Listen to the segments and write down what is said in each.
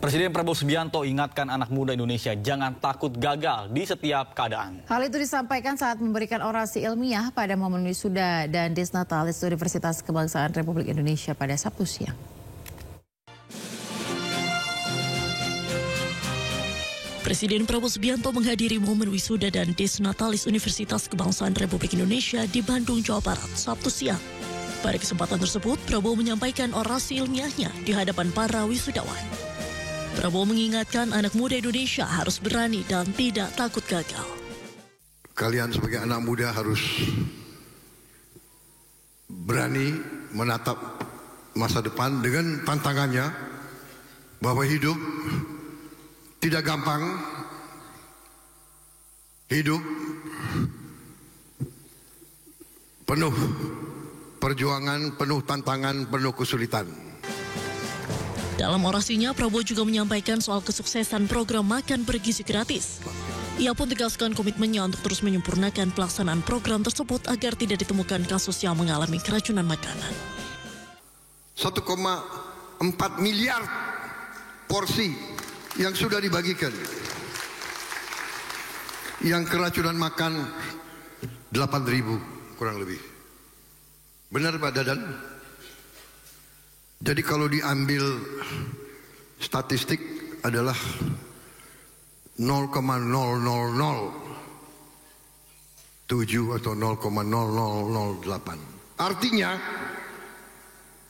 Presiden Prabowo Subianto ingatkan anak muda Indonesia jangan takut gagal di setiap keadaan. Hal itu disampaikan saat memberikan orasi ilmiah pada momen wisuda dan Disnatalis Universitas Kebangsaan Republik Indonesia pada Sabtu siang. Presiden Prabowo Subianto menghadiri momen wisuda dan Disnatalis Universitas Kebangsaan Republik Indonesia di Bandung, Jawa Barat, Sabtu siang. Pada kesempatan tersebut, Prabowo menyampaikan orasi ilmiahnya di hadapan para wisudawan. Prabowo mengingatkan anak muda Indonesia harus berani dan tidak takut gagal. Kalian sebagai anak muda harus berani menatap masa depan dengan tantangannya bahwa hidup tidak gampang, hidup penuh perjuangan, penuh tantangan, penuh kesulitan. Dalam orasinya, Prabowo juga menyampaikan soal kesuksesan program makan bergizi gratis. Ia pun tegaskan komitmennya untuk terus menyempurnakan pelaksanaan program tersebut agar tidak ditemukan kasus yang mengalami keracunan makanan. 1,4 miliar porsi yang sudah dibagikan. Yang keracunan makan 8.000 kurang lebih. Benar Pak Dadan? Jadi kalau diambil statistik adalah 0,0007 atau 0,0008. Artinya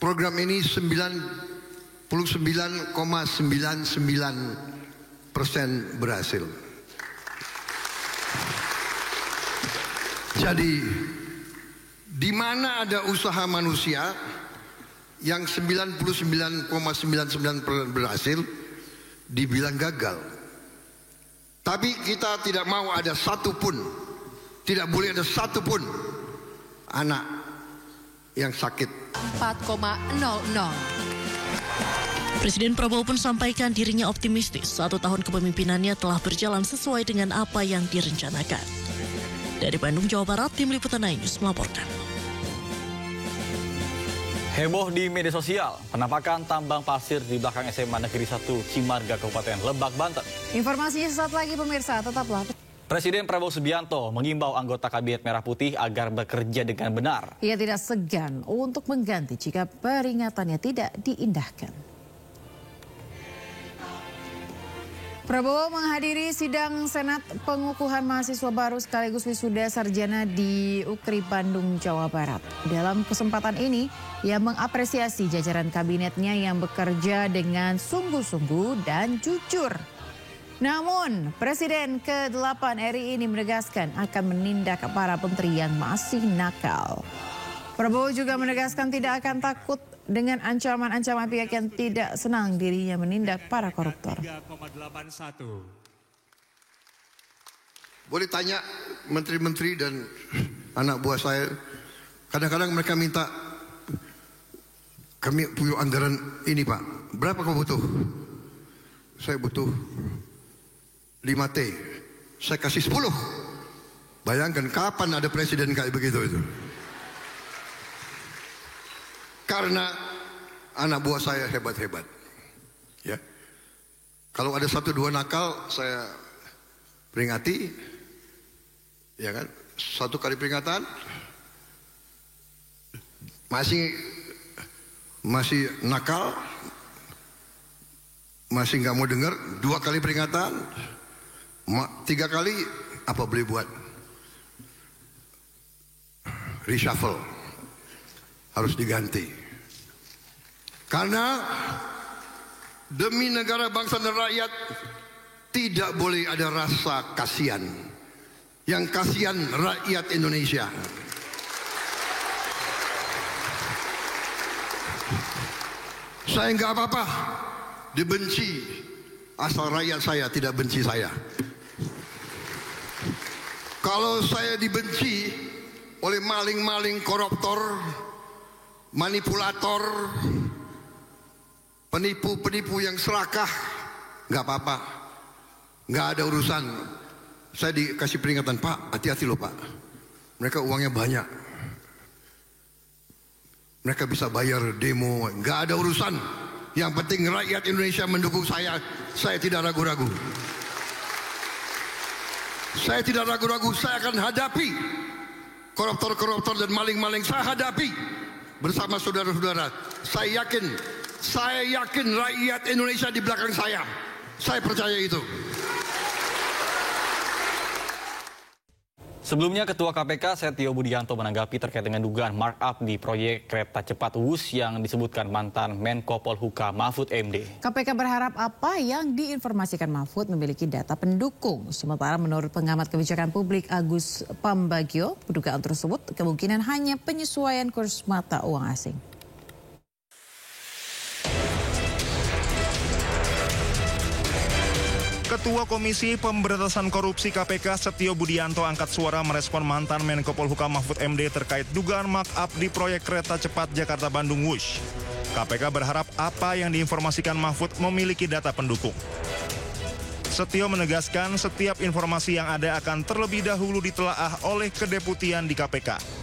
program ini 99,99% berhasil. Jadi di mana ada usaha manusia yang 99,99% berhasil dibilang gagal. Tapi kita tidak mau ada satu pun, tidak boleh ada satu pun anak yang sakit. 4,00. Presiden Prabowo pun sampaikan dirinya optimistis 1 tahun kepemimpinannya telah berjalan sesuai dengan apa yang direncanakan. Dari Bandung, Jawa Barat, Tim Liputan iNews melaporkan. Heboh di media sosial, penampakan tambang pasir di belakang SMA Negeri 1 Cimarga, Kabupaten Lebak, Banten. Informasinya sesaat lagi pemirsa, tetaplah. Presiden Prabowo Subianto mengimbau anggota Kabinet Merah Putih agar bekerja dengan benar. Ia tidak segan untuk mengganti jika peringatannya tidak diindahkan. Prabowo menghadiri sidang Senat pengukuhan mahasiswa baru sekaligus wisuda sarjana di UKRI Bandung, Jawa Barat. Dalam kesempatan ini, ia mengapresiasi jajaran kabinetnya yang bekerja dengan sungguh-sungguh dan jujur. Namun, Presiden ke-8 RI ini menegaskan akan menindak para menteri yang masih nakal. Prabowo juga menegaskan tidak akan takut dengan ancaman-ancaman pihak yang tidak senang dirinya menindak para koruptor. 3,81. Boleh tanya menteri-menteri dan anak buah saya, kadang-kadang mereka minta, kami punya anggaran ini Pak, berapa kau butuh? Saya butuh 5T, saya kasih 10. Bayangkan kapan ada presiden kayak begitu itu. Karena anak buah saya hebat-hebat, ya. Kalau ada 1-2 nakal, saya peringati, ya kan. 1 kali peringatan, masih nakal, masih nggak mau dengar. 2 kali peringatan, 3 kali, apa boleh buat? Reshuffle. Harus diganti. Karena demi negara, bangsa dan rakyat tidak boleh ada rasa kasihan. Yang kasihan rakyat Indonesia. Saya nggak apa-apa dibenci, asal rakyat saya tidak benci saya. Kalau saya dibenci oleh maling-maling, koruptor, manipulator, penipu-penipu yang serakah, nggak apa-apa, nggak ada urusan. Saya dikasih peringatan, Pak, hati-hati loh Pak, mereka uangnya banyak, mereka bisa bayar demo, nggak ada urusan. Yang penting rakyat Indonesia mendukung saya tidak ragu-ragu. Saya tidak ragu-ragu, saya akan hadapi koruptor-koruptor dan maling-maling. Saya hadapi bersama saudara-saudara. Saya yakin rakyat Indonesia di belakang saya. Saya percaya itu. Sebelumnya, Ketua KPK Setio Budianto menanggapi terkait dengan dugaan markup di proyek kereta cepat Wush yang disebutkan mantan Menko Polhukam Mahfud MD. KPK berharap apa yang diinformasikan Mahfud memiliki data pendukung. Sementara menurut pengamat kebijakan publik Agus Pambagio, dugaan tersebut kemungkinan hanya penyesuaian kurs mata uang asing. Ketua Komisi Pemberantasan Korupsi KPK Setio Budianto angkat suara merespon mantan Menko Polhukam Mahfud MD terkait dugaan markup di proyek kereta cepat Jakarta-Bandung Wush. KPK berharap apa yang diinformasikan Mahfud memiliki data pendukung. Setio menegaskan setiap informasi yang ada akan terlebih dahulu ditelaah oleh kedeputian di KPK.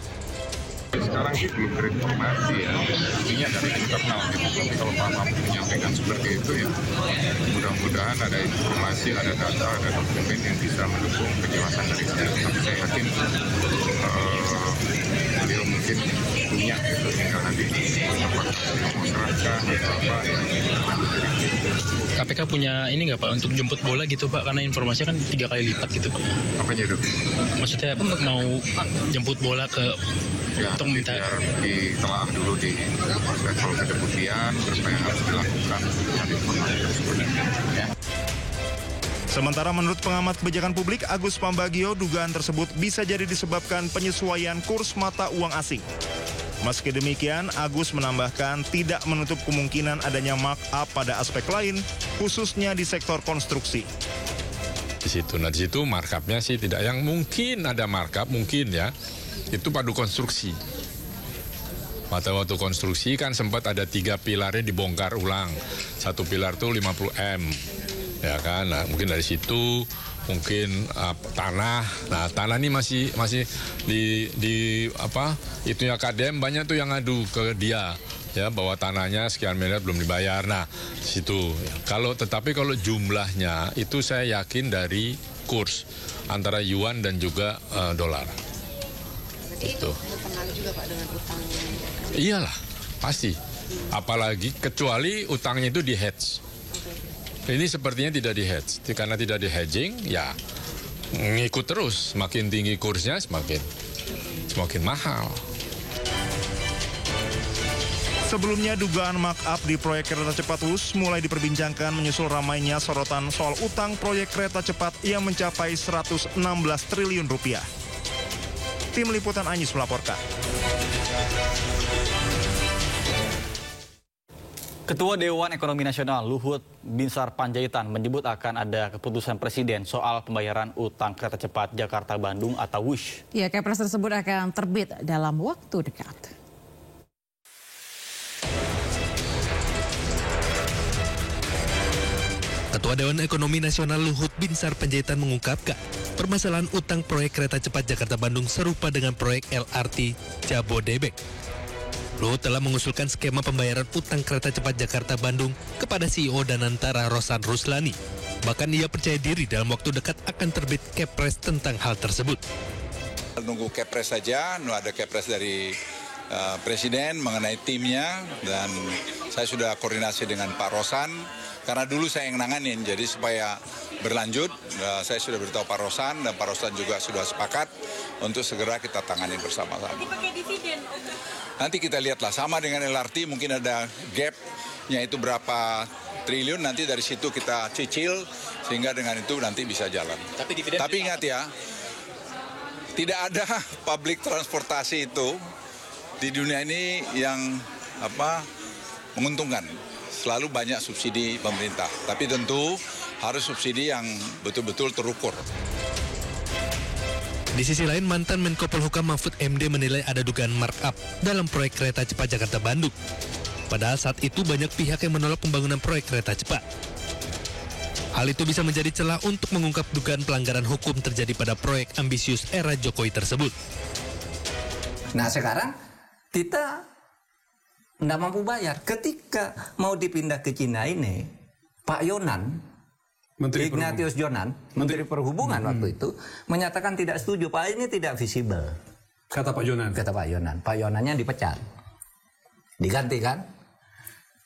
Sekarang sih belum berinformasi ya, intinya dari internal gitu. Tapi kalau Pak Mahfud menyampaikan seperti itu ya, mudah-mudahan ada informasi, ada data, ada dokumen yang bisa mendukung penjelasan dari saya. Tapi saya yakin beliau mungkin punya gitu, tinggal nanti masyarakat atau apa ya. KPK punya ini nggak Pak untuk jemput bola gitu Pak, karena informasinya kan 3 kali lipat gitu Pak. Apanya itu? Maksudnya mau jemput bola ke Ya, untuk minta ditelaah dulu di level kedeputian, terus apa yang harus dilakukan dengan informasi tersebut. Ya. Sementara menurut pengamat kebijakan publik Agus Pambagio, dugaan tersebut bisa jadi disebabkan penyesuaian kurs mata uang asing. Meski demikian, Agus menambahkan tidak menutup kemungkinan adanya markup pada aspek lain, khususnya di sektor konstruksi. Di situ markupnya sih tidak, yang mungkin ada markup, mungkin ya, itu padu konstruksi. Waktu konstruksi kan sempat ada 3 pilarnya dibongkar ulang. 1 pilar tuh 50 M. Ya kan, nah, mungkin dari situ, mungkin tanah. Nah, tanah ini masih di apa? Itunya KDM banyak tuh yang ngadu ke dia. Ya, bahwa tanahnya sekian miliar belum dibayar. Nah, situ. Tetapi kalau jumlahnya itu saya yakin dari kurs antara yuan dan juga dolar. Itu berpengaruh juga Pak dengan utang. Iyalah, pasti. Apalagi kecuali utangnya itu di hedge. Ini sepertinya tidak di hedge. Karena tidak di hedging, ya ngikut terus. Semakin tinggi kursnya semakin mahal. Sebelumnya dugaan markup di proyek kereta cepat Wush mulai diperbincangkan menyusul ramainya sorotan soal utang proyek kereta cepat yang mencapai 116 triliun rupiah. Tim Liputan Anyis melaporkan. Ketua Dewan Ekonomi Nasional Luhut Binsar Panjaitan menyebut akan ada keputusan Presiden soal pembayaran utang kereta cepat Jakarta-Bandung atau Wush. Ya, Kepres tersebut akan terbit dalam waktu dekat. Ketua Dewan Ekonomi Nasional Luhut Binsar Panjaitan mengungkapkan permasalahan utang proyek kereta cepat Jakarta-Bandung serupa dengan proyek LRT Jabodebek. Luhut telah mengusulkan skema pembayaran utang kereta cepat Jakarta-Bandung kepada CEO Danantara Rosan Ruslani. Bahkan ia percaya diri dalam waktu dekat akan terbit Kepres tentang hal tersebut. Nunggu Kepres saja, ada Kepres dari Presiden mengenai timnya, dan saya sudah koordinasi dengan Pak Rosan. Karena dulu saya yang nanganin, jadi supaya berlanjut, saya sudah beritahu Pak Rosan, dan Pak Rosan juga sudah sepakat untuk segera kita tangani bersama-sama. Nanti kita lihatlah, sama dengan LRT mungkin ada gap-nya itu berapa triliun, nanti dari situ kita cicil, sehingga dengan itu nanti bisa jalan. Tapi ingat ya, tidak ada public transportasi itu di dunia ini yang menguntungkan. Selalu banyak subsidi pemerintah, tapi tentu harus subsidi yang betul-betul terukur. Di sisi lain, mantan Menko Polhukam Mahfud MD menilai ada dugaan markup dalam proyek kereta cepat Jakarta-Bandung. Padahal saat itu banyak pihak yang menolak pembangunan proyek kereta cepat. Hal itu bisa menjadi celah untuk mengungkap dugaan pelanggaran hukum terjadi pada proyek ambisius era Jokowi tersebut. Nah sekarang kita nggak mampu bayar. Ketika mau dipindah ke Cina ini, Pak Yonan, Ignatius Jonan, Menteri Perhubungan waktu itu, menyatakan tidak setuju. Pak, ini tidak visible. Kata Pak Yonan. Kata Pak Yonan. Pak Yonannya dipecat. Diganti kan?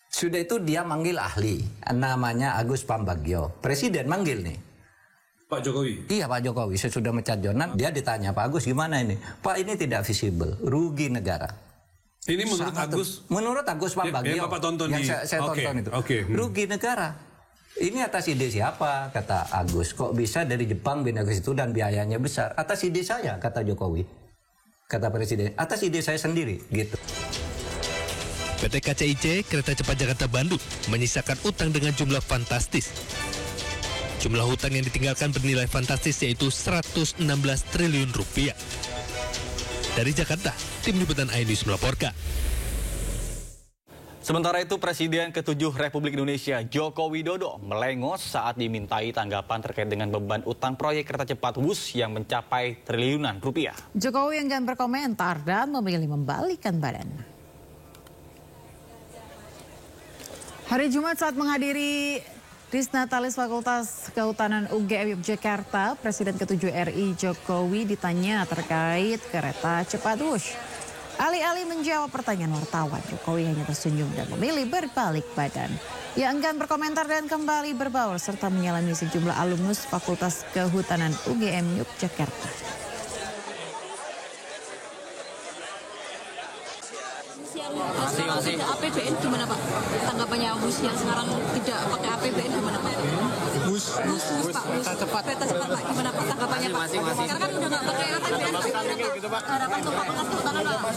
Sudah itu dia manggil ahli. Namanya Agus Pambagio. Presiden manggil nih. Pak Jokowi? Iya, Pak Jokowi. Sesudah mecat Jonan, dia ditanya, Pak Agus gimana ini? Pak, ini tidak visible. Rugi negara. Ini menurut Agus? Menurut Agus Pambagio. Yang Bapak tonton yang saya tonton itu. Rugi negara. Ini atas ide siapa? Kata Agus. Kok bisa dari Jepang pindah ke situ dan biayanya besar? Atas ide saya, kata Jokowi. Kata Presiden, atas ide saya sendiri, gitu. PT KCIC Kereta Cepat Jakarta Bandung menyisakan utang dengan jumlah fantastis. Jumlah hutang yang ditinggalkan bernilai fantastis yaitu 116 triliun rupiah. Dari Jakarta, Tim Liputan iNews melaporkan. Sementara itu, Presiden ke-7 Republik Indonesia Joko Widodo melengos saat dimintai tanggapan terkait dengan beban utang proyek kereta cepat WUS yang mencapai triliunan rupiah. Jokowi enggan berkomentar dan memilih membalikkan badan. Hari Jumat saat menghadiri Disnatalis Fakultas Kehutanan UGM Yogyakarta, Presiden ke-7 RI Jokowi ditanya terkait kereta cepat WUS. Alih-alih menjawab pertanyaan wartawan, Jokowi hanya tersenyum dan memilih berbalik badan. Ia enggan berkomentar dan kembali berbaur serta menyalami sejumlah alumnus Fakultas Kehutanan UGM Yogyakarta. Masih APBN gimana Pak? Tanggapannya WUS yang sekarang tidak pakai APBN gimana Pak? WUS Pak, kereta cepat Pak, gimana Pak tanggapannya Pak? Sekarang kan udah nggak pakai APBN Pak. Harapan untuk Fakultas Kehutanan Pak.